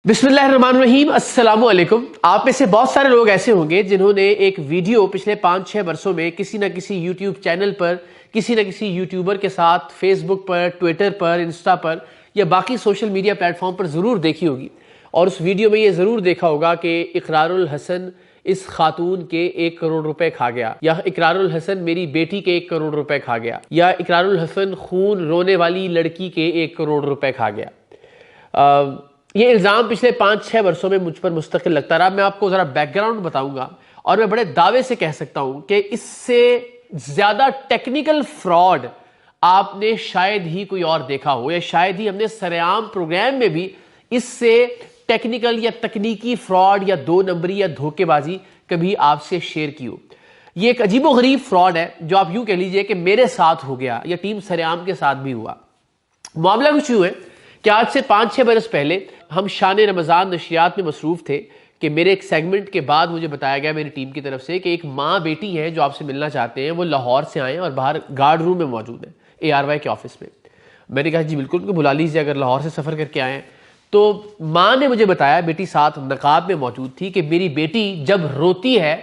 बिस्मिल्लाहिर्रहमानिर्रहीम, अस्सलामु अलैकुम। आप में से बहुत सारे लोग ऐसे होंगे जिन्होंने एक वीडियो पिछले 5-6 वर्षों में किसी न किसी यूट्यूब चैनल पर, किसी न किसी यूट्यूबर के साथ फेसबुक पर, ट्विटर पर, इंस्टा पर या बाकी सोशल मीडिया प्लेटफॉर्म पर ज़रूर देखी होगी। और उस वीडियो में ये ज़रूर देखा होगा कि इकरारुल हसन इस खातून के 1 करोड़ रुपए खा गया, या इकरारुल हसन मेरी बेटी के 1 करोड़ रुपए खा गया, या इकरारुल हसन खून रोने वाली लड़की के 1 करोड़ रुपए खा गया। ये इल्ज़ाम पिछले 5-6 वर्षों में मुझ पर मुस्तकिल लगता रहा। मैं आपको ज़रा बैकग्राउंड बताऊंगा और मैं बड़े दावे से कह सकता हूं कि इससे ज़्यादा टेक्निकल फ्रॉड आपने शायद ही कोई और देखा हो, या शायद ही हमने सरेआम प्रोग्राम में भी इससे टेक्निकल या तकनीकी फ्रॉड या 2 नंबरी या धोखेबाजी कभी आपसे शेयर की हो। ये एक अजीबोगरीब फ्रॉड है जो आप यूं कह लीजिए कि मेरे साथ हो गया या टीम सरेआम के साथ भी हुआ। मामला कुछ यूं है कि आज से 5-6 बरस पहले हम शान रमज़ान नशियात में मसरूफ़ थे कि मेरे एक सेगमेंट के बाद मुझे बताया गया मेरी टीम की तरफ से कि एक माँ बेटी है जो आपसे मिलना चाहते हैं, वो लाहौर से आए और बाहर गार्ड रूम में मौजूद है ARY के ऑफिस में। मैंने कहा जी बिल्कुल, उनको बुला लीजिए अगर लाहौर से सफ़र करके आए हैं। तो माँ ने मुझे बताया, बेटी साथ नकाब में मौजूद थी, कि मेरी बेटी जब रोती है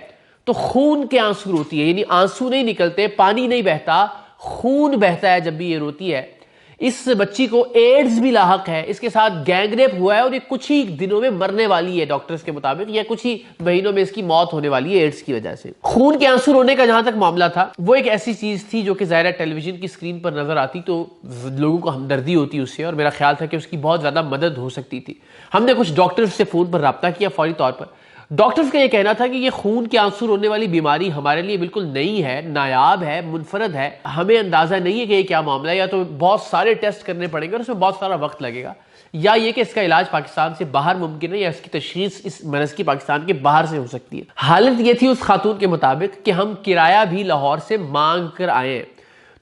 तो खून के आंसू रोती है, यानी आंसू नहीं निकलते, पानी नहीं बहता, खून बहता है जब भी ये रोती है। इस बच्ची को एड्स भी लाहक है, इसके साथ गैंगरेप हुआ है और ये कुछ ही दिनों में मरने वाली है डॉक्टर्स के मुताबिक, या कुछ ही महीनों में इसकी मौत होने वाली है एड्स की वजह से। खून के आंसू रोने का जहां तक मामला था, वो एक ऐसी चीज थी जो कि ज़ाहिर है टेलीविजन की स्क्रीन पर नजर आती तो लोगों को हमदर्दी होती उससे, और मेरा ख्याल था कि उसकी बहुत ज्यादा मदद हो सकती थी। हमने कुछ डॉक्टर्स से फोन पर रब्ता किया फौरी तौर पर। डॉक्टर्स का यह कहना था कि ये खून के आंसू रोने वाली बीमारी हमारे लिए बिल्कुल नई है, नायाब है, मुनफरद है, हमें अंदाजा नहीं है कि ये क्या मामला है, या तो बहुत सारे टेस्ट करने पड़ेंगे और उसमें बहुत सारा वक्त लगेगा, या ये कि इसका इलाज पाकिस्तान से बाहर मुमकिन है, या इसकी तशखीस इस मरज की पाकिस्तान के बाहर से हो सकती है। हालत ये थी उस खातून के मुताबिक कि हम किराया भी लाहौर से मांग कर आए हैं।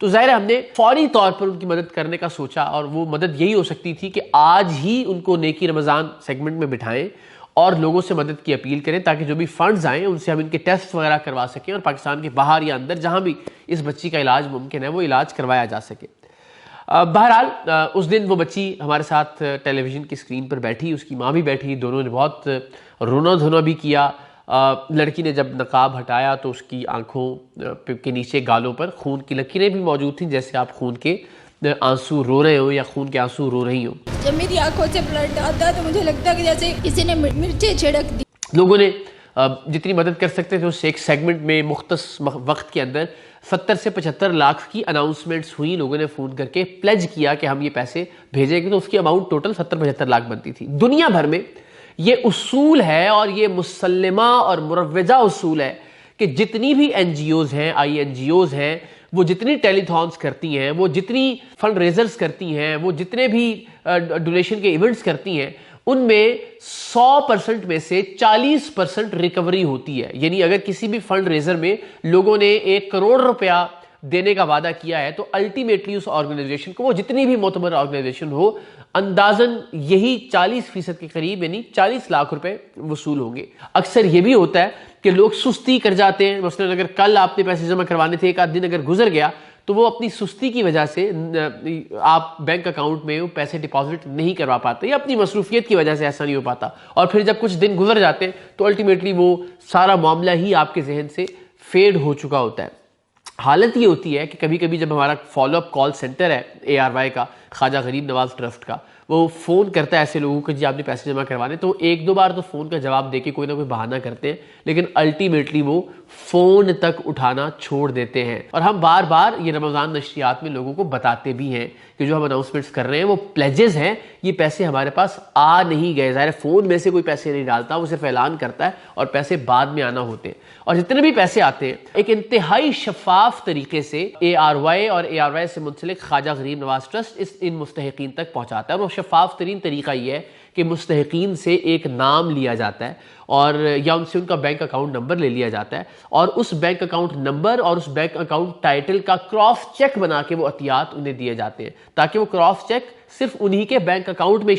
तो जाहिर है हमने फौरी तौर पर उनकी मदद करने का सोचा, और वो मदद यही हो सकती थी कि आज ही उनको नेकी रमज़ान सेगमेंट में बिठाएं और लोगों से मदद की अपील करें, ताकि जो भी फंड्स आएँ उनसे हम इनके टेस्ट वगैरह करवा सकें और पाकिस्तान के बाहर या अंदर जहां भी इस बच्ची का इलाज मुमकिन है वो इलाज करवाया जा सके। बहरहाल उस दिन वो बच्ची हमारे साथ टेलीविज़न की स्क्रीन पर बैठी, उसकी माँ भी बैठी, दोनों ने बहुत रोना धोना भी किया। लड़की ने जब नकाब हटाया तो उसकी आंखों के नीचे गालों पर खून की लकीरें भी मौजूद थी, जैसे आप खून के आंसू रो रहे हो या खून के आंसू रो रही हो। जब मेरी आंखों से ब्लड आता है तो मुझे लगता है कि जैसे किसी ने मिर्चें छिड़क दी। लोगों ने जितनी मदद कर सकते थे उस एक सेगमेंट में मुख्तस वक्त के अंदर 70 से 75 लाख की अनाउंसमेंट्स हुई। लोगों ने फ़ोन करके प्लेज किया कि हम ये पैसे भेजेंगे, तो उसकी अमाउंट टोटल 70-75 लाख बनती थी। दुनिया भर में ये उसूल है और ये मुसल्लमा और मुरव्वजा उसूल है कि जितनी भी NGOs हैं, INGOs हैं, वो जितनी टेलीथॉन्स करती हैं, वो जितनी फंड रेजर्स करती हैं, वो जितने भी डोनेशन के इवेंट्स करती हैं, उनमें 100% में से 40% रिकवरी होती है। यानी अगर किसी भी फंड रेजर में लोगों ने 1 करोड़ रुपया देने का वादा किया है तो अल्टीमेटली उस ऑर्गेनाइजेशन को, वो जितनी भी मोतबर ऑर्गेनाइजेशन हो, अंदाजन यही 40% के करीब यानी 40 लाख रुपए वसूल होंगे। अक्सर यह भी होता है कि लोग सुस्ती कर जाते हैं। मसलन अगर कल आपने पैसे जमा करवाने थे, एक आध दिन अगर गुजर गया, तो वो अपनी सुस्ती की वजह से आप बैंक अकाउंट में पैसे डिपॉजिट नहीं करवा पाते, या अपनी मसरूफियत की वजह से ऐसा नहीं हो पाता, और फिर जब कुछ दिन गुजर जाते हैं तो अल्टीमेटली वो सारा मामला ही आपके जहन से फेड हो चुका होता है। हालत ये होती है कि कभी कभी जब हमारा फॉलोअप कॉल सेंटर है ARY का, ख्वाजा गरीब नवाज ट्रस्ट का, वो फ़ोन करता है ऐसे लोगों को जी आपने पैसे जमा करवाने, तो 1-2 बार तो फ़ोन का जवाब देके कोई ना कोई बहाना करते हैं, लेकिन अल्टीमेटली वो फ़ोन तक उठाना छोड़ देते हैं। और हम बार बार ये रमज़ान नशरियात में लोगों को बताते भी हैं कि जो हम अनाउंसमेंट्स कर रहे हैं वो प्लेजेस हैं, ये पैसे हमारे पास आ नहीं गए। ज़ाहिर फ़ोन में से कोई पैसे नहीं डालता, वो सिर्फ ऐलान करता है और पैसे बाद में आना होते हैं। और जितने भी पैसे आते हैं एक इंतहाई शफाफ तरीके से ARY और ARY से मुंसलिक ख्वाजा गरीब नवाज ट्रस्ट इन मुस्तहिकीन तक पहुँचाता है। और वो शफाफ तरीन तरीका ये है कि मुस्तहिकीन से एक नाम लिया जाता है और या उनसे उनका बैंक अकाउंट नंबर ले लिया जाता है, और उस बैंक अकाउंट नंबर और उस बैंक अकाउंट टाइटल का क्रॉस चेक बना के वो अतियात उन्हें दिए जाते हैं, ताकि वो क्रॉस चेक सिर्फ उन्हीं के बैंक अकाउंट में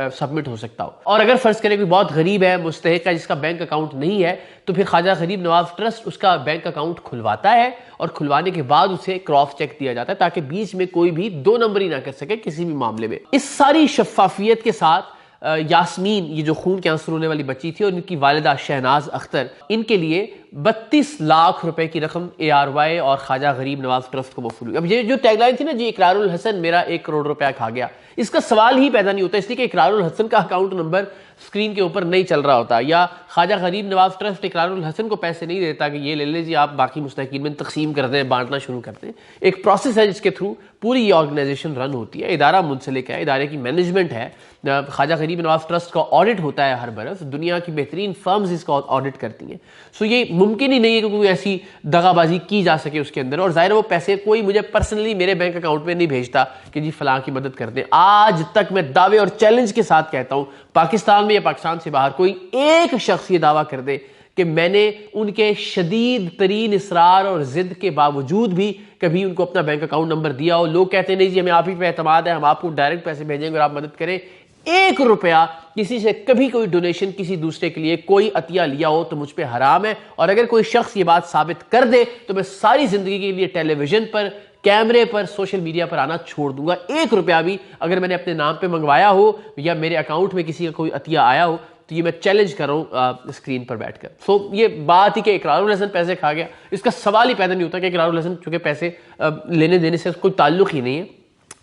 सबमिट हो सकता हो। और अगर फर्ज करें कोई बहुत गरीब है, मुस्तहिक है, जिसका बैंक अकाउंट नहीं है, तो फिर ख्वाजा गरीब नवाज ट्रस्ट उसका बैंक अकाउंट खुलवाता है और खुलवाने के बाद उसे क्रॉस चेक दिया जाता है, ताकि बीच में कोई भी 2 नंबरी ना कर सके किसी भी मामले में। इस सारी शफाफियत के साथ यास्मीन, ये जो खून के आंसू रोने वाली बच्ची थी, और इनकी वालिदा शहनाज अख्तर, इनके लिए 32 लाख रुपए की रकम ARY और ख्वाजा गरीब नवाज ट्रस्ट को मौसूल हुई। अब ये जो टैगलाइन थी ना जी, इकरारुल हसन मेरा 1 करोड़ रुपया खा गया, इसका सवाल ही पैदा नहीं होता, इसलिए कि इकरारुल हसन का अकाउंट नंबर स्क्रीन के ऊपर नहीं चल रहा होता, या ख्वाजा गरीब नवाज ट्रस्ट इकरारुल हसन को पैसे नहीं देता कि ये ले लीजिए आप बाकी मुस्तहिकीन में तकसीम कर दें, बांटना शुरू कर दें। एक प्रोसेस है जिसके थ्रू पूरी ये ऑर्गेनाइजेशन रन होती है, इदारा मुंसलिक है, इदारे की मैनेजमेंट है। ख्वाजा गरीब नवाज ट्रस्ट का ऑडिट होता है हर बरस, दुनिया की बेहतरीन फर्म्स इसका ऑडिट करती हैं। सो ये मुमकिन ही नहीं है कि कोई ऐसी दगाबाजी की जा सके उसके अंदर, और जाहिर है वो पैसे कोई मुझे पर्सनली मेरे बैंक अकाउंट में नहीं भेजता कि जी फलां की मदद कर दें। आज तक मैं दावे और चैलेंज के साथ कहता हूं, पाकिस्तान में या पाकिस्तान से बाहर कोई एक शख्स ये दावा कर दे कि मैंने उनके शदीद तरीन इसरार और जिद के बावजूद भी कभी उनको अपना बैंक अकाउंट नंबर दिया हो। लोग कहते नहीं जी हमें आप ही पे एतमाद है, हम आपको डायरेक्ट पैसे भेजेंगे और आप मदद करें। 1 रुपया किसी से कभी कोई डोनेशन किसी दूसरे के लिए कोई अतिया लिया हो तो मुझ पे हराम है, और अगर कोई शख्स ये बात साबित कर दे तो मैं सारी जिंदगी के लिए टेलीविजन पर, कैमरे पर, सोशल मीडिया पर आना छोड़ दूंगा। 1 रुपया भी अगर मैंने अपने नाम पे मंगवाया हो या मेरे अकाउंट में किसी का कोई अतिया आया हो तो ये मैं चैलेंज कर रहा हूँ स्क्रीन पर बैठकर। सो ये बात ही कि इकरारुल हसन पैसे खा गया, इसका सवाल ही पैदा नहीं होता कि इकरारुल हसन चूंकि पैसे लेने देने से कोई ताल्लुक ही नहीं है,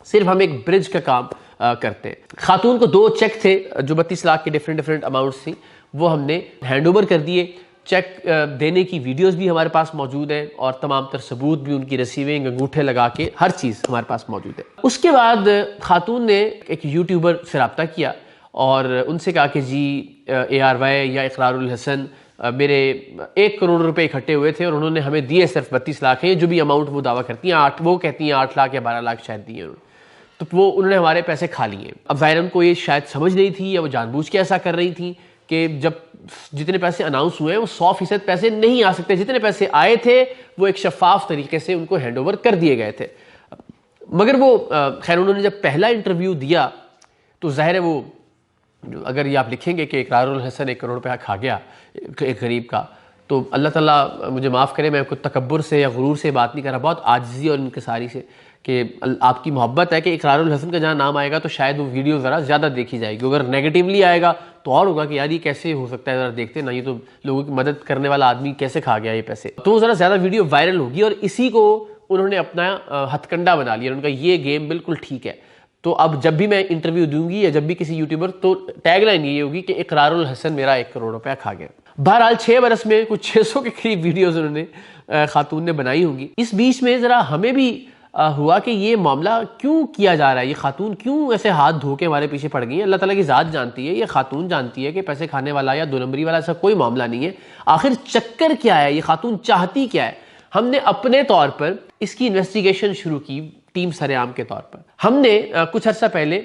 सिर्फ हम एक ब्रिज का काम करते हैं। खातून को 2 चेक थे जो 32 लाख के डिफरेंट अमाउंट्स थी, वो हमने हैंड ओवर कर दिए। चेक देने की वीडियोस भी हमारे पास मौजूद हैं और तमाम तर सबूत भी, उनकी रिसीविंग, अंगूठे लगा के हर चीज़ हमारे पास मौजूद है। उसके बाद खातून ने एक यूट्यूबर से रब्ता किया और उनसे कहा कि जी ARY या इकरारुल हसन मेरे 1 करोड़ रुपए इकट्ठे हुए थे और उन्होंने हमें दिए सिर्फ 32 लाख है, जो भी अमाउंट वो दावा करती हैं, वो कहती हैं 8 लाख या 12 लाख शायद दिए उन्होंने, तो वो उन्होंने हमारे पैसे खा लिए। अब ज़ाहिर उनको ये शायद समझ नहीं थी या वो जानबूझ के ऐसा कर रही थी कि जब जितने पैसे अनाउंस हुए वो 100% पैसे नहीं आ सकते, जितने पैसे आए थे वो एक शफाफ तरीके से उनको हैंड ओवर कर दिए गए थे। मगर वो खैर उन्होंने जब पहला इंटरव्यू दिया तो ज़ाहिर है वो, अगर ये आप लिखेंगे कि इकरारुल हसन 1 करोड़ रुपया खा गया एक गरीब का, तो अल्लाह ताला मुझे माफ़ करे, मैं कोई तकब्बुर से या गुरूर से बात नहीं कर रहा, बहुत आजिज़ी और इनकिसारी से, कि आपकी मोहब्बत है कि इकरारुल हसन का जहाँ नाम आएगा तो शायद वो वीडियो ज़रा ज़्यादा देखी जाएगी। अगर नेगेटिवली आएगा तो और होगा कि यार ये कैसे हो सकता है, ज़रा देखते ना, ये तो लोगों की मदद करने वाला आदमी कैसे खा गया ये पैसे, तो ज़रा ज़्यादा वीडियो वायरल होगी और इसी को उन्होंने अपना हथकंडा बना लिया। उनका ये गेम बिल्कुल ठीक है, तो अब जब भी मैं इंटरव्यू दूंगी या जब भी किसी यूट्यूबर, तो टैगलाइन ये होगी कि इकरारुल हसन मेरा 1 करोड़ रुपया खा गया। बहरहाल 6 बरस में कुछ 600 के करीब वीडियोस उन्होंने खातून ने बनाई होंगी। इस बीच में ज़रा हमें भी हुआ कि ये मामला क्यों किया जा रहा है, ये खातून क्यों ऐसे हाथ धो के हमारे पीछे पड़ गई है। अल्लाह ताला की ज़ात जानती है, ये खातून जानती है कि पैसे खाने वाला या 2 नंबरी वाला ऐसा कोई मामला नहीं है। आखिर चक्कर क्या है, ये खातून चाहती क्या है। हमने अपने तौर पर इसकी इन्वेस्टिगेशन शुरू की, टीम सरेआम के तौर पर। हमने कुछ अर्सा पहले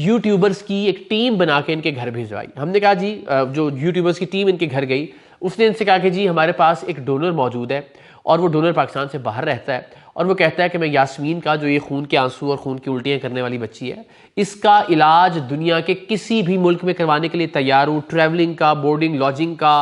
यूट्यूबर्स की एक टीम बना के इनके घर भिजवाई। हमने कहा जी, जो यूट्यूबर्स की टीम इनके घर गई, उसने इनसे कहा कि जी हमारे पास एक डोनर मौजूद है और वो डोनर पाकिस्तान से बाहर रहता है, और वो कहता है कि मैं यास्मीन का, जो ये खून के आंसू और खून की उल्टियाँ करने वाली बच्ची है, इसका इलाज दुनिया के किसी भी मुल्क में करवाने के लिए तैयार हूँ। ट्रैवलिंग का, बोर्डिंग लॉजिंग का,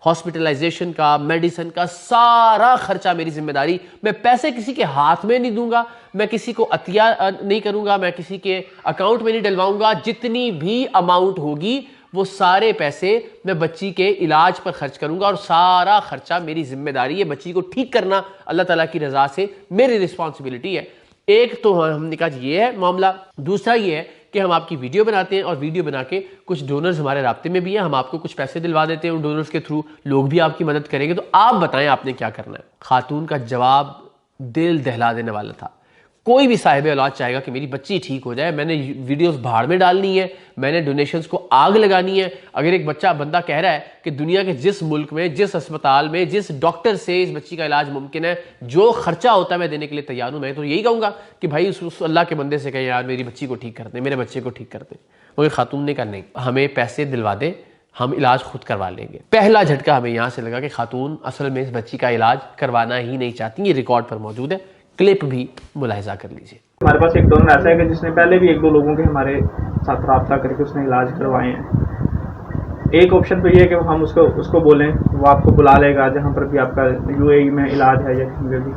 हॉस्पिटलाइजेशन का, मेडिसिन का सारा खर्चा मेरी जिम्मेदारी। मैं पैसे किसी के हाथ में नहीं दूंगा, मैं किसी को अतिया नहीं करूंगा, मैं किसी के अकाउंट में नहीं डलवाऊंगा। जितनी भी अमाउंट होगी वो सारे पैसे मैं बच्ची के इलाज पर खर्च करूंगा और सारा खर्चा मेरी जिम्मेदारी है। बच्ची को ठीक करना अल्लाह ताला की रजा से मेरी रिस्पॉन्सिबिलिटी है। एक तो हमने कहा ये है मामला। दूसरा ये है कि हम आपकी वीडियो बनाते हैं और वीडियो बना के कुछ डोनर्स हमारे राब्ते में भी हैं, हम आपको कुछ पैसे दिलवा देते हैं, उन डोनर्स के थ्रू लोग भी आपकी मदद करेंगे, तो आप बताएं आपने क्या करना है। खातून का जवाब दिल दहला देने वाला था। कोई भी साहिब औलाद चाहेगा कि मेरी बच्ची ठीक हो जाए, मैंने वीडियोस भाड़ में डालनी है, मैंने डोनेशंस को आग लगानी है। अगर एक बंदा कह रहा है कि दुनिया के जिस मुल्क में, जिस अस्पताल में, जिस डॉक्टर से इस बच्ची का इलाज मुमकिन है, जो खर्चा होता है मैं देने के लिए तैयार हूँ, मैं तो यही कहूँगा कि भाई उस अल्लाह के बंदे से कहें यार मेरी बच्ची को ठीक कर दे, मेरे बच्चे को ठीक कर दे। मगर खातून ने कहा नहीं, हमें पैसे दिलवा दे, हम इलाज खुद करवा लेंगे। पहला झटका हमें यहाँ से लगा कि खातून असल में इस बच्ची का इलाज करवाना ही नहीं चाहती। ये रिकॉर्ड पर मौजूद है, क्लिप भी मुलाहिजा कर लीजिए। हमारे पास एक डोनर ऐसा है कि जिसने पहले भी 1-2 लोगों के हमारे साथ रब्ता करके उसने इलाज करवाए हैं। एक ऑप्शन तो ये है कि हम उसको बोलें, वो आपको बुला लेगा जहाँ पर भी आपका UAE में इलाज है या कहीं पर भी,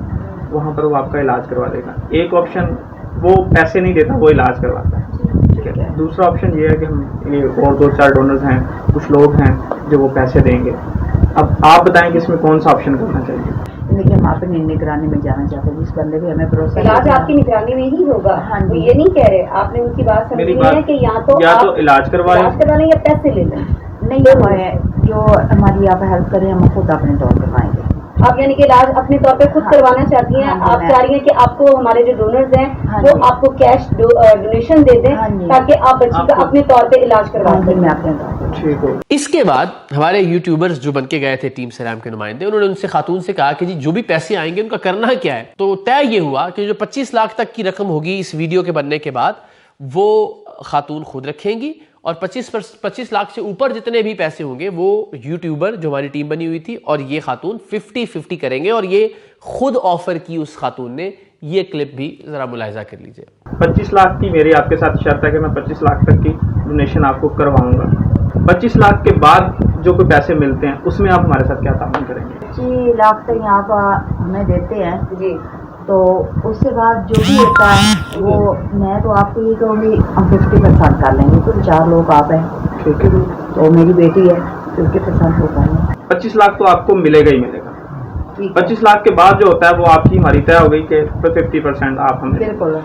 वहाँ पर वो आपका इलाज करवा देगा। एक ऑप्शन वो पैसे नहीं देता, वो इलाज करवाता है। ठीक है, दूसरा ऑप्शन ये है कि हम ये और 2-4 डोनर्स हैं, कुछ लोग हैं जो वो पैसे देंगे। अब आप बताएं कि इसमें कौन सा ऑप्शन करना चाहिए। देखिए, हम अपनी निगरानी में जाना चाहते हैं, जिस बंदे भी हमें भरोसा इलाज आपकी निगरानी में ही होगा। हाँ जी। ये नहीं कह रहे, आपने उनकी बात समझी मेरी है कि या तो इलाज करवा लें या पैसे ले लें। नहीं हमारे जो हमारी आप हेल्प करें, हम खुद अपने तौर पर पाएंगे। आप यानी कि इलाज अपने तौर पे खुद हाँ। करवाना चाहती हैं। हाँ, आप चाह रही हैं कि आपको हमारे जो डोनर्स हैं हाँ वो जी। आपको कैश डोनेशन दे दें, हाँ जी। ताकि आप बच्ची का अपने तौर पे इलाज करवा हाँ जी, सकें। मैं अपने तौर पर। ठीक हो। इसके बाद हमारे यूट्यूबर्स जो बन के गए थे टीम सैराम के नुमाइंदे, उन्होंने उनसे खातून से कहा कि जी जो भी पैसे आएंगे उनका करना क्या है। तो तय ये हुआ कि जो 25 लाख तक की रकम होगी इस वीडियो के बनने के बाद, वो खातून खुद रखेंगी, और 25 लाख से ऊपर जितने भी पैसे होंगे वो यूट्यूबर जो हमारी टीम बनी हुई थी और ये खातून 50-50 करेंगे। और ये खुद ऑफर की उस खातून ने। ये क्लिप भी जरा मुलाहिजा कर लीजिए। 25 लाख की मेरी आपके साथ शर्त है कि मैं 25 लाख तक की डोनेशन आपको करवाऊंगा। 25 लाख के बाद जो कोई पैसे मिलते हैं उसमें आप हमारे साथ क्या ताउन करेंगे। 25 लाख तक आप हमें देते हैं, जी, तो उसके बाद जो भी होता है वो मैं तो आपको ये कहूँगी, हम 50% कर लेंगे, तो 4 लोग आप हैं, ठीक है, तो मेरी बेटी है, 50% हो पाएंगे। 25 लाख तो आपको मिलेगा ही मिलेगा। ठीक है, 25 लाख के बाद जो होता है वो आपकी हमारी तय हो गई कि 50% आप हमें। बिल्कुल।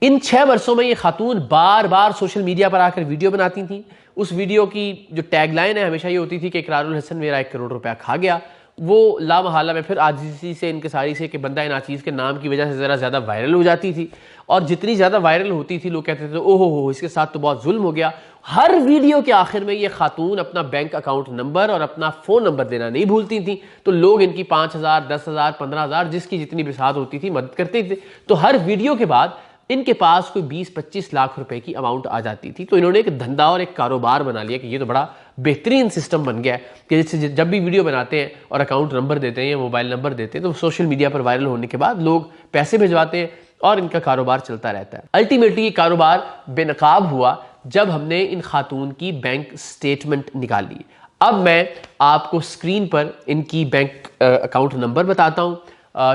इन 6 वर्षों में ये खातून बार बार सोशल मीडिया पर आकर वीडियो बनाती थी। उस वीडियो की जो टैगलाइन है हमेशा ये होती थी कि इकरारुल हसन मेरा 1 करोड़ रुपया खा गया। वो लामहला में फिर आजिज़ी से इनकिसारी से कि बंदा नाचीज़ के नाम की वजह से ज़रा ज़्यादा वायरल हो जाती थी, और जितनी ज़्यादा वायरल होती थी लोग कहते थे ओहो हो इसके साथ तो बहुत जुल्म हो गया। हर वीडियो के आखिर में ये खातून अपना बैंक अकाउंट नंबर और अपना फ़ोन नंबर देना नहीं भूलती थी, तो लोग इनकी 5,000, 10,000, 15,000 जिसकी जितनी बिसात होती थी मदद करते थे। तो हर वीडियो के बाद इनके पास कोई 20-25 लाख रुपए की अमाउंट आ जाती थी। तो इन्होंने एक धंधा और एक कारोबार बना लिया कि ये तो बड़ा बेहतरीन सिस्टम बन गया है कि जैसे जब भी वीडियो बनाते हैं और अकाउंट नंबर देते हैं या मोबाइल नंबर देते हैं, तो सोशल मीडिया पर वायरल होने के बाद लोग पैसे भिजवाते हैं और इनका कारोबार चलता रहता है। अल्टीमेटली ये कारोबार बेनकाब हुआ जब हमने इन खातून की बैंक स्टेटमेंट निकाली। अब मैं आपको स्क्रीन पर इनकी बैंक अकाउंट नंबर बताता हूँ।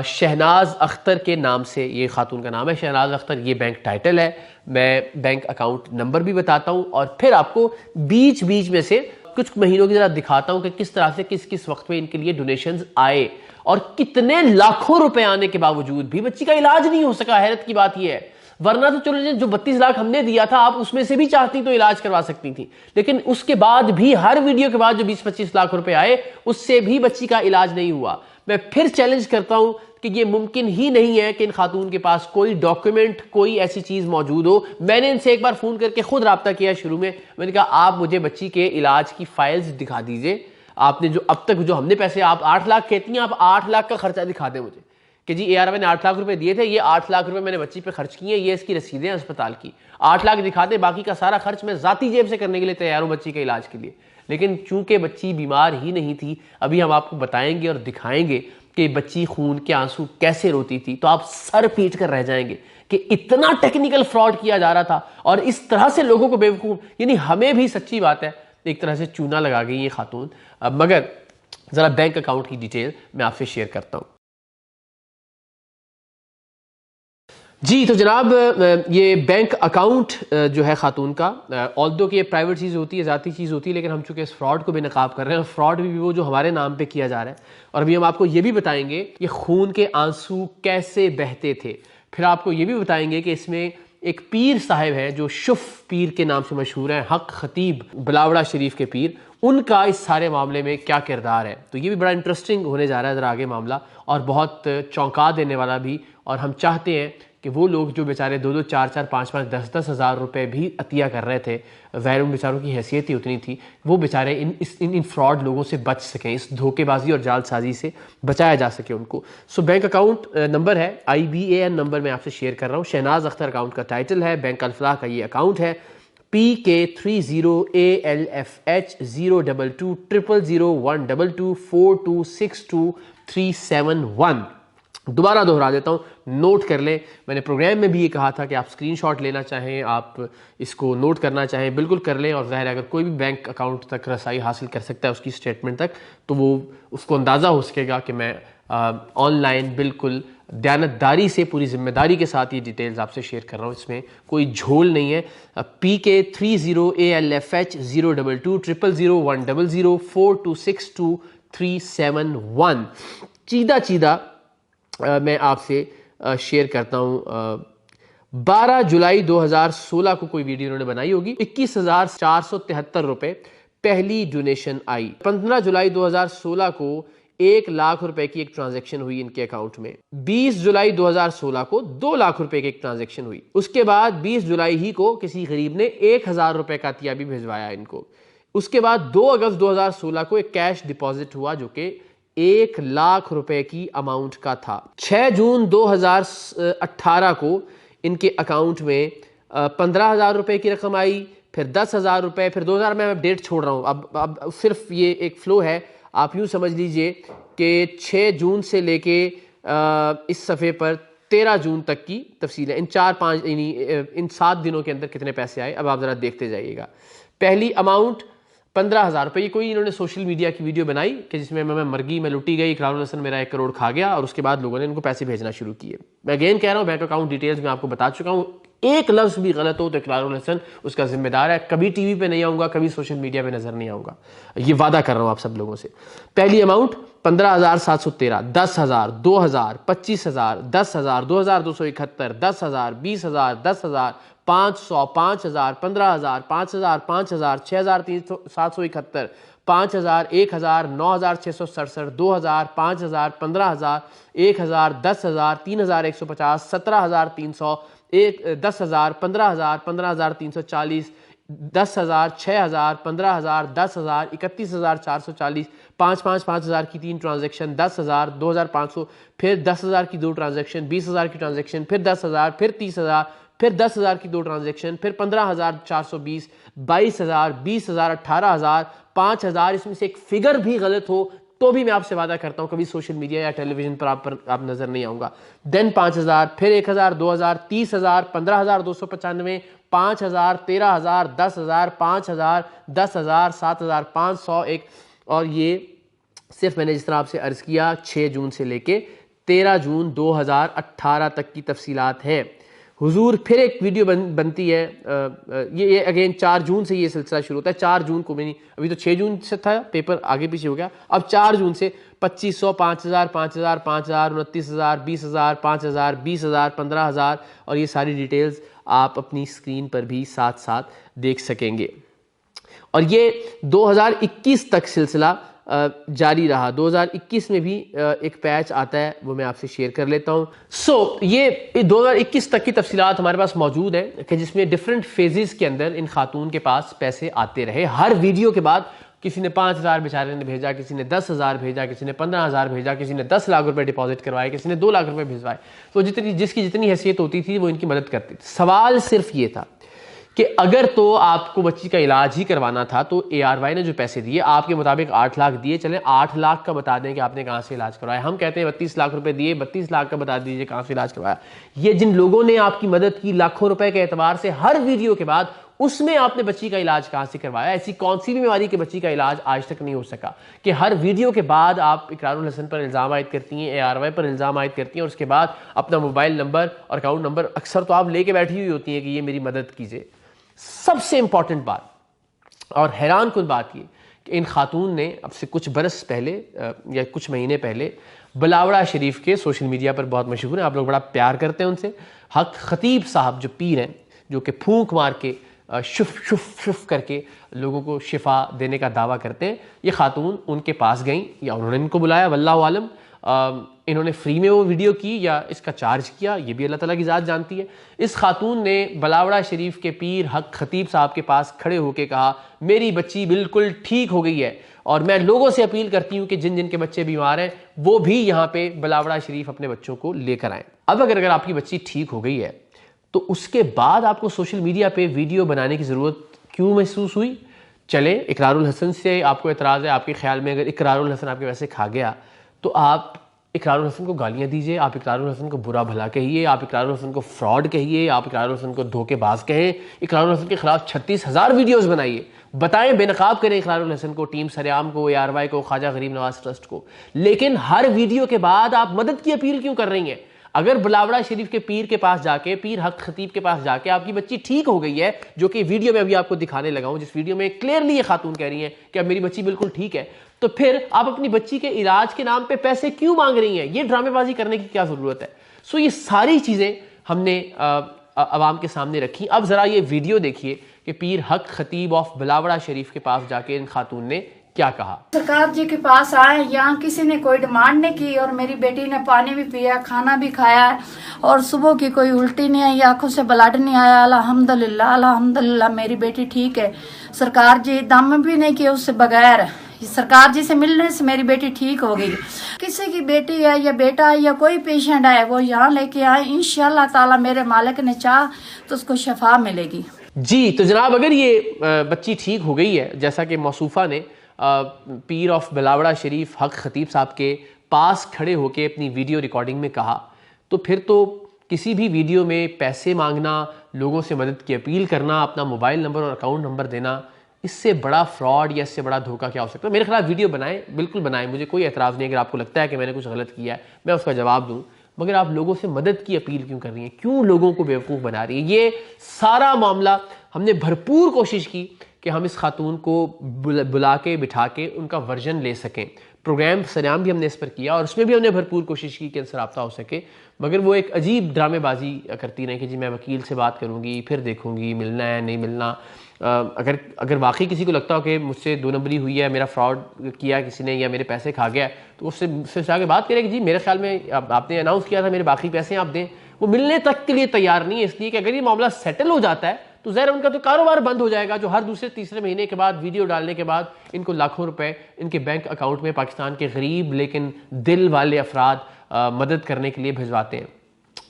शहनाज अख्तर के नाम से ये खातून का नाम है, शहनाज अख्तर, ये बैंक टाइटल है। मैं बैंक अकाउंट नंबर भी बताता हूँ और फिर आपको बीच बीच में से कुछ महीनों की जरा दिखाता हूँ कि किस तरह से किस किस वक्त में इनके लिए डोनेशंस आए और कितने लाखों रुपए आने के बावजूद भी बच्ची का इलाज नहीं हो सका। हैरत की बात यह है, वरना तो चलो जो 32 लाख हमने दिया था आप उसमें से भी चाहती तो इलाज करवा सकती थी, लेकिन उसके बाद भी हर वीडियो के बाद जो 20-25 लाख रुपए आए उससे भी बच्ची का इलाज नहीं हुआ। मैं फिर चैलेंज करता हूं कि ये मुमकिन ही नहीं है कि इन खातून के पास कोई डॉक्यूमेंट, कोई ऐसी चीज मौजूद हो। मैंने इनसे एक बार फोन करके खुद राब्ता किया शुरू में, मैंने कहा आप मुझे बच्ची के इलाज की फाइल्स दिखा दीजिए, आपने जो अब तक जो हमने पैसे, आप 8 लाख कहती हैं, आप 8 लाख का खर्चा दिखा दें मुझे कि जी यार मैंने 8 लाख रुपए दिए थे, ये 8 लाख रुपए मैंने बच्ची पे खर्च किए, ये इसकी रसीदें अस्पताल की, 8 लाख दिखा दे, बाकी का सारा खर्च मैं जाती जेब से करने के लिए तैयार हूं बच्ची के इलाज के लिए। लेकिन चूंकि बच्ची बीमार ही नहीं थी, अभी हम आपको बताएंगे और दिखाएंगे कि बच्ची खून के आंसू कैसे रोती थी, तो आप सर पीट कर रह जाएंगे कि इतना टेक्निकल फ्रॉड किया जा रहा था और इस तरह से लोगों को बेवकूफ, यानी हमें भी सच्ची बात है एक तरह से चूना लगा गई ये खातून। मगर जरा बैंक अकाउंट की डिटेल मैं आपसे शेयर करता हूं। जी तो जनाब, ये बैंक अकाउंट जो है खातून का, ऑल्दो कि ये प्राइवेट चीज़ होती है, ज़ाती चीज़ होती है, लेकिन हम चूँकि इस फ्रॉड को बेनकाब कर रहे हैं और फ्रॉड भी वो जो हमारे नाम पे किया जा रहा है। और अभी हम आपको ये भी बताएंगे ये खून के आंसू कैसे बहते थे। फिर आपको ये भी बताएंगे कि इसमें एक पीर साहब है जो शुफ पीर के नाम से मशहूर है, हक खतीब बिलावड़ा शरीफ के पीर, उनका इस सारे मामले में क्या किरदार है। तो ये भी बड़ा इंटरेस्टिंग होने जा रहा है ज़रा आगे मामला, और बहुत चौंका देने वाला भी। और हम चाहते हैं कि वो लोग जो बेचारे 2-2, 4-4, 5-5, 10-10 हज़ार रुपये भी अतिया कर रहे थे, ज़ाहिर उन बेचारों की हैसियत ही उतनी थी, वो बेचारे इन फ्रॉड लोगों से बच सकें, इस धोखेबाजी और जालसाजी से बचाया जा सके उनको। सो बैंक अकाउंट नंबर है, IBAN नंबर मैं आपसे शेयर कर रहा हूँ। शहनाज अख्तर अकाउंट का टाइटल है, बैंक अल-फलाह का ये अकाउंट है, PK30ALFH 022000122426237 दोबारा दोहरा देता हूँ, नोट कर लें। मैंने प्रोग्राम में भी ये कहा था कि आप स्क्रीनशॉट लेना चाहें, आप इसको नोट करना चाहें, बिल्कुल कर लें। और ज़ाहिर है अगर कोई भी बैंक अकाउंट तक रसाई हासिल कर सकता है उसकी स्टेटमेंट तक, तो वो उसको अंदाज़ा हो सकेगा कि मैं ऑनलाइन बिल्कुल दयानतदारी से, पूरी जिम्मेदारी के साथ ये डिटेल्स आपसे शेयर कर रहा हूँ, इसमें कोई झोल नहीं है। PK30ALFH022001004262371 सीधा मैं आपसे शेयर करता हूँ। 12 जुलाई 2016 को कोई वीडियो उन्होंने बनाई होगी, 21,473 रुपए पहली डोनेशन आई। 15 जुलाई 2016 को 1 लाख रुपए की एक ट्रांजैक्शन हुई इनके अकाउंट में। 20 जुलाई 2016 को 2 लाख रुपए की एक ट्रांजैक्शन हुई। उसके बाद 20 जुलाई ही को किसी गरीब ने 1,000 रुपए का तिया भी भिजवाया इनको। उसके बाद 2 अगस्त 2016 को एक कैश डिपॉजिट हुआ जो कि 1 लाख रुपए की अमाउंट का था। 6 जून 2018 को इनके अकाउंट में 15,000 रुपए की रकम आई, फिर 10,000 रुपए, फिर 2,000। मैं डेट छोड़ रहा हूँ, अब सिर्फ ये एक फ्लो है। आप यूँ समझ लीजिए कि 6 जून से लेके इस सफ़े पर 13 जून तक की तफसील है। इन 4-5 इन 7 दिनों के अंदर कितने पैसे आए, अब आप ज़रा देखते जाइएगा। पहली अमाउंट 15,000 रुपये। ये कोई इन्होंने सोशल मीडिया की वीडियो बनाई कि जिसमें मैं मर गई, मैं लुटी गई, इकरारुल हसन मेरा 1 करोड़ खा गया, और उसके बाद लोगों ने इनको पैसे भेजना शुरू किए। मैं अगेन कह रहा हूँ, बैंक अकाउंट डिटेल्स में आपको बता चुका हूँ। एक लफ्ज़ भी गलत हो तो इकरारुल हसन उसका जिम्मेदार है। कभी टीवी पे नहीं आऊँगा, कभी सोशल मीडिया पे नजर नहीं आऊँगा, ये वादा कर रहा हूँ आप सब लोगों से। पहली अमाउंट 15,713, 10,000, 2,000, 25,000, 10,000, 2,271, 10,000, 20,000, 10,000, 500, 5,000, 15,000, 5,000, 5,000, 6,771, 5,000, 1,000, 9,667, 2,000, 5,000, 15,000, 1,000, 10,000, 3,150, 17,300, 10,000, 15,000, 15,340, 10,000, 6,000, 15,000, 10,000, 31,440, 5,000 की 3 ट्रांजैक्शन, 10,000, 2,500, फिर 10,000 की 2 ट्रांजैक्शन, 20,000 की ट्रांजैक्शन, फिर 10,000, फिर 30,000, फिर 10,000 की 2 ट्रांजैक्शन, फिर 15,420, 22,000, 20,000, 18,000, 5,000। इसमें से एक फिगर भी गलत हो तो भी मैं आपसे वादा करता हूं कभी सोशल मीडिया या टेलीविजन पर आप नजर नहीं आऊंगा। देन 5,000, फिर 1,000, 2,000, 30,000, 15,295, 5,000, 13,000, 10,000, 5,000, 10,000, 7,500 एक। और ये सिर्फ मैंने जिस तरह आपसे अर्ज किया 6 जून से लेके 13 जून 2018 तक की तफसीलात हैं। हुजूर फिर एक वीडियो बनती है, ये अगेन 4 जून से ये सिलसिला शुरू होता है। 4 जून को मैंने, अभी तो 6 जून से था, पेपर आगे पीछे हो गया, अब 4 जून से 2,500, 5,000, 5,000, 5,000, 29,000, 20,000, 5,000, 20,000, 15,000, और ये सारी डिटेल्स आप अपनी स्क्रीन पर भी साथ साथ देख सकेंगे। और ये 2021 तक सिलसिला जारी रहा। 2021 में भी एक पैच आता है, वो मैं आपसे शेयर कर लेता हूँ। ये 2021 तक की तफसीलात हमारे पास मौजूद है कि जिसमें डिफरेंट फेजेस के अंदर इन खातून के पास पैसे आते रहे। हर वीडियो के बाद किसी ने 5,000 बेचारे ने भेजा, किसी ने 10,000 भेजा, किसी ने 15,000 भेजा, किसी ने 10 लाख रुपए डिपॉजिट करवाए, किसी ने 2 लाख रुपए भिजवाए। तो जिसकी जितनी हैसियत होती थी वो इनकी मदद करती थी। सवाल सिर्फ ये था कि अगर तो आपको बच्ची का इलाज ही करवाना था तो ARY ने जो पैसे दिए, आपके मुताबिक 8 लाख दिए, चलें 8 लाख का बता दें कि आपने कहाँ से इलाज करवाया। हम कहते हैं 32 लाख रुपए दिए, 32 लाख का बता दीजिए कहाँ से इलाज करवाया। ये जिन लोगों ने आपकी मदद की लाखों रुपए के एतबार से हर वीडियो के बाद, उसमें आपने बच्ची का इलाज कहाँ से करवाया? ऐसी कौन सी बीमारी के बच्ची का इलाज आज तक नहीं हो सका कि हर वीडियो के बाद आप इकरारुल हसन पर इल्ज़ाम आयद करती हैं, ARY पर इल्ज़ाम आयद करती हैं, और उसके बाद अपना मोबाइल नंबर और अकाउंट नंबर अक्सर तो आप लेके बैठी हुई होती हैं कि ये मेरी मदद कीजिए। सबसे इंपॉर्टेंट बात और हैरान कुन बात ये कि इन खातून ने अब से कुछ बरस पहले या कुछ महीने पहले बिलावड़ा शरीफ के, सोशल मीडिया पर बहुत मशहूर हैं, आप लोग बड़ा प्यार करते हैं उनसे, हक खतीब साहब जो पीर हैं, जो कि फूंक मार के शुफ शुफ शुफ करके लोगों को शिफा देने का दावा करते हैं, ये खातून उनके पास गई या उन्होंने इनको बुलाया, वल्लाहु आलम। इन्होंने फ्री में वो वीडियो की या इसका चार्ज किया, ये भी अल्लाह ताला की ज़ात जानती है। इस खातून ने बिलावड़ा शरीफ के पीर हक खतीब साहब के पास खड़े होकर कहा, मेरी बच्ची बिल्कुल ठीक हो गई है और मैं लोगों से अपील करती हूँ कि जिन जिन के बच्चे बीमार हैं वो भी यहाँ पे बिलावड़ा शरीफ अपने बच्चों को लेकर आएँ। अब अगर आपकी बच्ची ठीक हो गई है तो उसके बाद आपको सोशल मीडिया पे वीडियो बनाने की ज़रूरत क्यों महसूस हुई? चले, इकरारुल हसन से आपको एतराज़ है, आपके ख्याल में अगर इकरारुल हसन आपके वैसे खा गया तो आप इकरारुल हसन को गालियाँ दीजिए, आप इकरारुल हसन को बुरा भला कहिए, आप इकरारुल हसन को फ्रॉड कहिए, आप इकरारुल हसन को धोखेबाज कहें, इकरारुल हसन के खिलाफ 36,000 वीडियोस बनाइए, बताएं, बेनकाब करें इकरारुल हसन को, टीम सरेआम को, ARY को, ख्वाजा गरीब नवाज ट्रस्ट को। लेकिन हर वीडियो के बाद आप मदद की अपील क्यों कर रही हैं? अगर बिलावड़ा शरीफ के पीर के पास जाके, पीर हक खतीब के पास जाके आपकी बच्ची ठीक हो गई है, जो कि वीडियो में अभी आपको दिखाने लगा हूं, जिस वीडियो में क्लियरली ये खातून कह रही है कि अब मेरी बच्ची बिल्कुल ठीक है, तो फिर आप अपनी बच्ची के इलाज के नाम पे पैसे क्यों मांग रही हैं? ये ड्रामेबाजी करने की क्या जरूरत है? सो ये सारी चीजें हमने अवाम के सामने रखी। अब जरा ये वीडियो देखिए कि पीर हक खतीब ऑफ बिलावड़ा शरीफ के पास जाके इन खातून ने क्या कहा। सरकार जी के पास आए, यहाँ किसी ने कोई डिमांड नहीं की और मेरी बेटी ने पानी भी पिया, खाना भी खाया है और सुबह की कोई उल्टी नहीं आई, आंखों से ब्लड नहीं आया। अल्हम्दुलिल्लाह अल्हम्दुलिल्लाह मेरी बेटी ठीक है। सरकार जी दम भी नहीं किए उससे बगैर, सरकार जी से मिलने से मेरी बेटी ठीक हो गई। किसी की बेटी है या बेटा है या कोई पेशेंट है वो यहाँ लेके आए, इंशाल्लाह ताला मेरे मालिक ने चाह तो उसको शफा मिलेगी। जी तो जनाब, अगर ये बच्ची ठीक हो गई है जैसा कि मौसूफा ने पीर ऑफ बिलावड़ा शरीफ हक खतीब साहब के पास खड़े होके अपनी वीडियो रिकॉर्डिंग में कहा, तो फिर तो किसी भी वीडियो में पैसे मांगना, लोगों से मदद की अपील करना, अपना मोबाइल नंबर और अकाउंट नंबर देना, इससे बड़ा फ्रॉड या इससे बड़ा धोखा क्या हो सकता है? मेरे खिलाफ वीडियो बनाएं, बिल्कुल बनाएं, मुझे कोई एतराज़ नहीं। अगर आपको लगता है कि मैंने कुछ गलत किया है मैं उसका जवाब दूं, मगर आप लोगों से मदद की अपील क्यों कर रही हैं? क्यों लोगों को बेवकूफ़ बना रही है? ये सारा मामला हमने भरपूर कोशिश की कि हम इस खातून को बुला के बिठा के उनका वर्जन ले सकें। प्रोग्राम सरेआम भी हमने इस पर किया और उसमें भी हमने भरपूर कोशिश की कि इनसे रब्ता हो सके, मगर वो एक अजीब ड्रामेबाजी करती रही कि जी मैं वकील से बात करूँगी, फिर देखूँगी मिलना है नहीं मिलना। अगर वाकई किसी को लगता हो कि मुझसे दो नंबरी हुई है, मेरा फ्रॉड किया किसी ने या मेरे पैसे खा गया, तो उससे जाके बात करें कि जी मेरे ख्याल में आपने अनाउंस किया था मेरे बाकी पैसे आप दें। वो मिलने तक के लिए तैयार नहीं है, इसलिए कि अगर ये मामला सेटल हो जाता है तो ज़ाहिर उनका तो कारोबार बंद हो जाएगा, जो हर दूसरे तीसरे महीने के बाद वीडियो डालने के बाद इनको लाखों रुपए इनके बैंक अकाउंट में पाकिस्तान के गरीब लेकिन दिल वाले अफराद मदद करने के लिए भिजवाते हैं।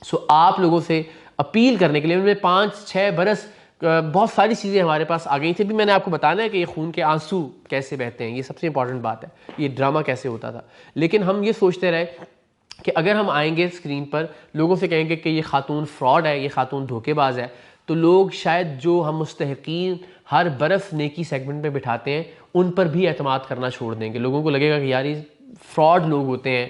सो आप लोगों से अपील करने के लिए, उनमें 5-6 बरस बहुत सारी चीज़ें हमारे पास आ गई थी। भी मैंने आपको बताना है कि ये खून के आंसू कैसे बहते हैं, ये सबसे इंपॉर्टेंट बात है, ये ड्रामा कैसे होता था। लेकिन हम ये सोचते रहे कि अगर हम आएंगे स्क्रीन पर लोगों से कहेंगे कि ये खातून फ्रॉड है, ये खातून धोखेबाज है, तो लोग शायद जो हम मुस्तहिकीन हर बरस नेकी सेगमेंट में बिठाते हैं उन पर भी एतमाद करना छोड़ देंगे। लोगों को लगेगा कि यार ये फ्रॉड लोग होते हैं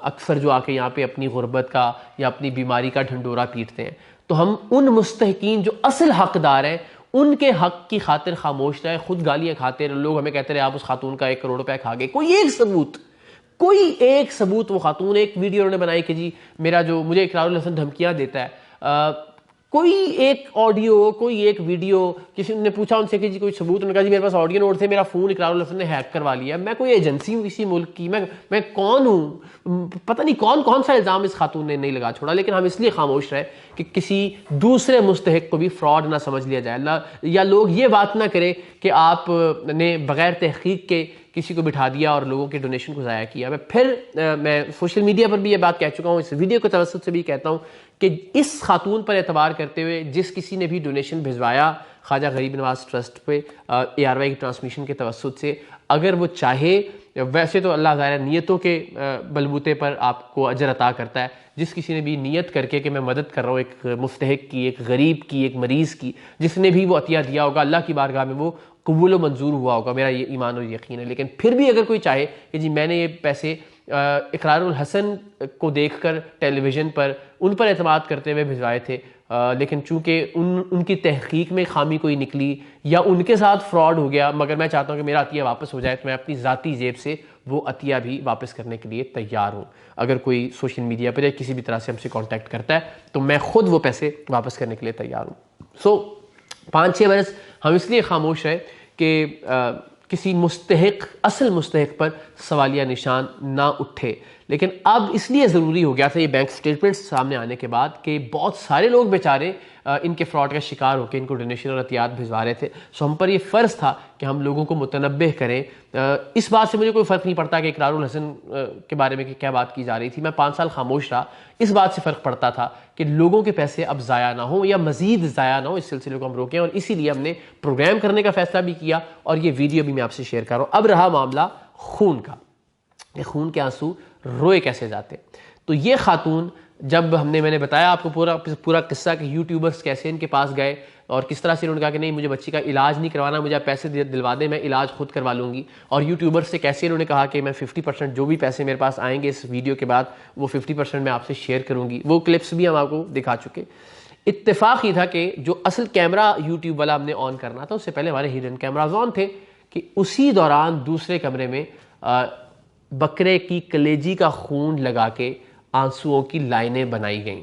अक्सर जो आके यहाँ पे अपनी गुर्बत का या अपनी बीमारी का ढंडोरा पीटते हैं। तो हम उन मुस्तहिकीन जो असल हकदार हैं उनके हक की खातिर खामोश रहे। खुद गालियाँ खाते रहे, लोग हमें कहते रहे आप उस खातून का 1 करोड़ रुपया खा गए। कोई एक सबूत वो खातून एक वीडियो उन्होंने बनाई कि जी मेरा जो मुझे इकरारुल हसन धमकियाँ देता है, कोई एक ऑडियो, कोई एक वीडियो, किसी ने पूछा उनसे कि जी कोई सबूत, उन्होंने कहा जी मेरे पास ऑडियो नोट थे, मेरा फ़ोन इकरारुल हसन ने हैक करवा लिया। मैं कोई एजेंसी हूँ इसी मुल्क की, मैं कौन हूँ? पता नहीं कौन सा इल्ज़ाम इस खातून ने नहीं लगा छोड़ा। लेकिन हम इसलिए खामोश रहे कि किसी दूसरे मुस्तहिक को भी फ्रॉड ना समझ लिया जाए, या लोग ये बात ना करें कि आपने बग़ैर तहक़ीक़ के किसी को बिठा दिया और लोगों के डोनेशन को ज़ाया किया। मैं सोशल मीडिया पर भी ये बात कह चुका हूँ, इस वीडियो के तवस्सुत से भी कहता हूँ कि इस खातून पर एतबार करते हुए जिस किसी ने भी डोनेशन भिजवाया ख्वाजा गरीब नवाज ट्रस्ट पे ARY की ट्रांसमिशन के तवस्सुत से, अगर वो चाहे, वैसे तो अल्लाह ज़ाहिर नियतों के बलबूते पर आपको अजर अता करता है। जिस किसी ने भी नियत करके कि मैं मदद कर रहा हूँ एक मुस्तहिक की, एक गरीब की, एक मरीज़ की, जिसने भी वो अतिया दिया होगा अल्लाह की बारगाह में वो कबूल व मंजूर हुआ होगा, मेरा ये ईमान और यकीन है। लेकिन फिर भी अगर कोई चाहे कि जी मैंने ये पैसे इकरारुल हसन को देखकर टेलीविज़न पर उन पर एतमाद करते हुए भिजवाए थे, लेकिन चूंकि उनकी तहकीक में खामी कोई निकली या उनके साथ फ्रॉड हो गया, मगर मैं चाहता हूँ कि मेरा अतिया वापस हो जाए, तो मैं अपनी ज़ाती जेब से वो अतिया भी वापस करने के लिए तैयार हूँ। अगर कोई सोशल मीडिया पर या किसी भी तरह से हमसे कॉन्टैक्ट करता है तो मैं ख़ुद वो पैसे वापस करने के लिए तैयार हूँ। सो 5-6 बरस हम इसलिए खामोश रहे कि किसी मुस्तहिक, असल मुस्तहिक पर सवालिया निशान ना उठे। लेकिन अब इसलिए ज़रूरी हो गया था ये बैंक स्टेटमेंट्स सामने आने के बाद कि बहुत सारे लोग बेचारे इनके फ्रॉड का शिकार होकर इनको डोनेशन और अतियात भिजवा रहे थे। सो हम पर ये फ़र्ज़ था कि हम लोगों को मुतनब्बे करें। इस बात से मुझे कोई फ़र्क नहीं पड़ता कि इकरारुल हसन के बारे में क्या बात की जा रही थी, मैं 5 साल खामोश रहा। इस बात से फ़र्क पड़ता था कि लोगों के पैसे अब ज़ाया ना हो या मज़ीद ज़ाया ना हो, इस सिलसिले को हम रोकें। और इसीलिए हमने प्रोग्राम करने का फ़ैसला भी किया और ये वीडियो भी मैं आपसे शेयर कर रहा हूँ। अब रहा मामला खून का, ये खून के आंसू रोए कैसे जाते। तो ये खातून जब मैंने बताया आपको पूरा किस्सा कि यूट्यूबर्स कैसे इनके पास गए और किस तरह से उन्होंने कहा कि नहीं मुझे बच्ची का इलाज नहीं करवाना, मुझे आप पैसे दिलवा दें, मैं इलाज खुद करवा लूँगी। और यूट्यूबर्स से कैसे इन्होंने कहा कि मैं 50% जो भी पैसे मेरे पास आएंगे इस वीडियो के बाद वो 50% मैं आपसे शेयर करूँगी। वो क्लिप्स भी हम आपको दिखा चुके। इत्तेफाक ही था कि जो असल कैमरा यूट्यूब वाला हमने ऑन करना था उससे पहले हमारे हिडन कैमराज ऑन थे कि उसी दौरान दूसरे कमरे में बकरे की कलेजी का खून लगा के आंसुओं की लाइनें बनाई गईं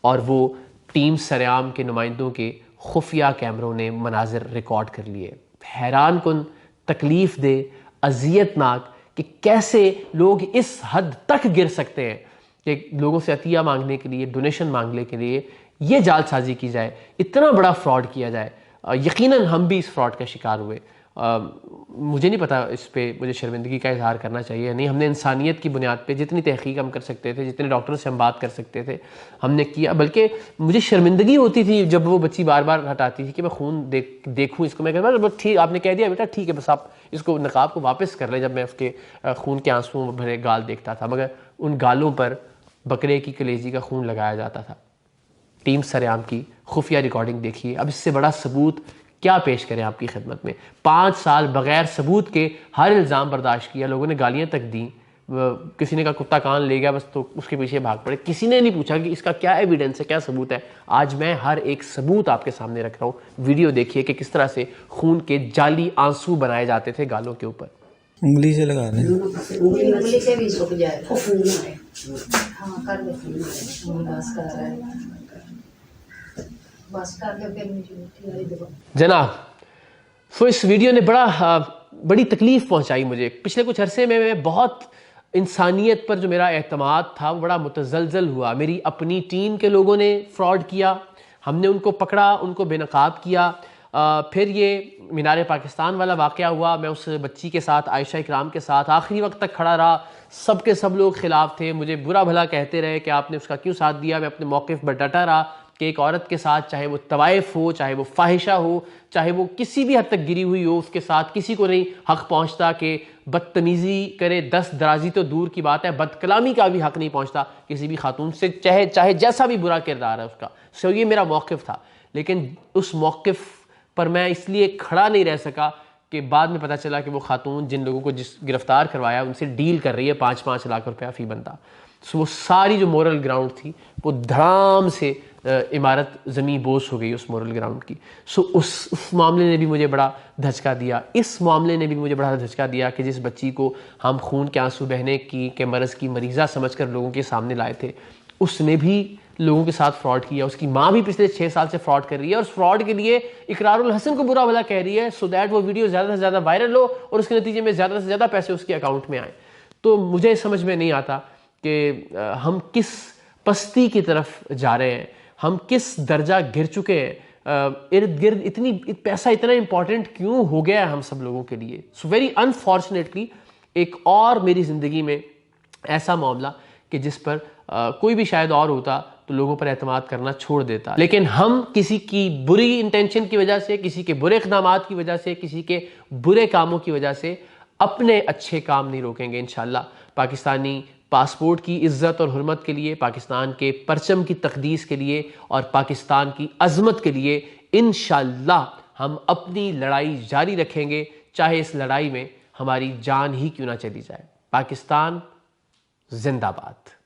और वो टीम सरेआम के नुमाइंदों के खुफिया कैमरों ने मनाजिर रिकॉर्ड कर लिए। हैरान कुन, तकलीफ दे, अजियतनाक कि कैसे लोग इस हद तक गिर सकते हैं कि लोगों से अतिया मांगने के लिए, डोनेशन मांगने के लिए ये जालसाजी की जाए, इतना बड़ा फ्रॉड किया जाए। यकीनन हम भी इस फ्रॉड का शिकार हुए। मुझे नहीं पता इस पे मुझे शर्मिंदगी का इजहार करना चाहिए या नहीं। हमने इंसानियत की बुनियाद पे जितनी तहकीक हम कर सकते थे, जितने डॉक्टरों से हम बात कर सकते थे हमने किया। बल्कि मुझे शर्मिंदगी होती थी जब वो बच्ची बार बार हटाती थी कि मैं खून देखूँ इसको। मैं कहता बस ठीक, आपने कह दिया बेटा ठीक है, बस आप इसको नकाब को वापस कर ले। जब मैं उसके खून के आंसुओं भरे गाल देखता था, मगर उन गालों पर बकरे की कलेजी का खून लगाया जाता था। टीम सरेआम की खुफिया रिकॉर्डिंग देखिए। अब इससे बड़ा सबूत क्या पेश करें आपकी खिदमत में। 5 साल बगैर सबूत के हर इल्ज़ाम बर्दाश्त किया, लोगों ने गालियां तक दी। किसी ने कहा कुत्ता कान ले गया बस, तो उसके पीछे भाग पड़े। किसी ने नहीं पूछा कि इसका क्या एविडेंस है, क्या सबूत है। आज मैं हर एक सबूत आपके सामने रख रहा हूँ। वीडियो देखिए कि किस तरह से खून के जाली आंसू बनाए जाते थे गालों के ऊपर। उंगली से लगा दें। उंगली से भी सूख जाएगा। हाँ कर दे, बस कर रहा है, बस कर दे, फिर मुझे जनाब, सो इस वीडियो ने बड़ी तकलीफ़ पहुंचाई मुझे। पिछले कुछ अरसे में मैं बहुत इंसानियत पर जो मेरा एतमाद था वो बड़ा मुतज़लज़ल हुआ। मेरी अपनी टीम के लोगों ने फ्रॉड किया, हमने उनको पकड़ा, उनको बेनकाब किया। फिर ये मीनार पाकिस्तान वाला वाक़या हुआ। मैं उस बच्ची के साथ, आयशा इकराम के साथ आखिरी वक्त तक खड़ा रहा। सब के सब लोग ख़िलाफ़ थे, मुझे बुरा भला कहते रहे कि आपने उसका क्यों साथ दिया। मैं अपने मौक़िफ़ पर डटा रहा कि एक औरत के साथ, चाहे वो तवाइफ हो, चाहे वो फाहिशा हो, चाहे वो किसी भी हद तक गिरी हुई हो, उसके साथ किसी को नहीं हक़ पहुँचता कि बदतमीज़ी करे। 10 दराजी तो दूर की बात है, बदकलामी का भी हक़ नहीं पहुँचता किसी भी खातून से, चाहे जैसा भी बुरा किरदार है उसका। सो ये मेरा मौक़िफ़ था। लेकिन उस मौक़िफ़ पर मैं इसलिए खड़ा नहीं रह सका कि बाद में पता चला कि वो खातून जिन लोगों को गिरफ़्तार करवाया उनसे डील कर रही है 5-5 लाख रुपया फ़ी बंदा। सो वो सारी जो मोरल ग्राउंड थी वो धड़ाम से इमारत ज़मी बोस हो गई उस मोरल ग्राउंड की। सो उस मामले ने भी मुझे बड़ा धचका दिया। इस मामले ने भी मुझे बड़ा धचका दिया कि जिस बच्ची को हम खून के आंसू बहने के मरज़ की मरीज़ा समझकर लोगों के सामने लाए थे, उसने भी लोगों के साथ फ्रॉड किया। उसकी माँ भी पिछले 6 साल से फ्रॉड कर रही है और उस फ्रॉड के लिए इकरारुल हसन को बुरा भला कह रही है, सो दैट वो वीडियो ज़्यादा से ज़्यादा वायरल हो और उसके नतीजे में ज़्यादा से ज़्यादा पैसे उसके अकाउंट में आए। तो मुझे समझ में नहीं आता कि हम किस पस्ती की तरफ जा रहे हैं, हम किस दर्जा गिर चुके हैं। इर्द गिर्द पैसा इतना इंपॉर्टेंट क्यों हो गया है हम सब लोगों के लिए। सो वेरी अनफॉर्चुनेटली एक और मेरी ज़िंदगी में ऐसा मामला कि जिस पर कोई भी शायद और होता तो लोगों पर एतमाद करना छोड़ देता। लेकिन हम किसी की बुरी इंटेंशन की वजह से, किसी के बुरे इक़दामात की वजह से, किसी के बुरे कामों की वजह से अपने अच्छे काम नहीं रोकेंगे इंशाल्लाह। पाकिस्तानी पासपोर्ट की इज़्ज़त और हुर्मत के लिए, पाकिस्तान के परचम की तक़दीस के लिए और पाकिस्तान की अज़मत के लिए इंशाल्लाह हम अपनी लड़ाई जारी रखेंगे, चाहे इस लड़ाई में हमारी जान ही क्यों ना चली जाए। पाकिस्तान जिंदाबाद।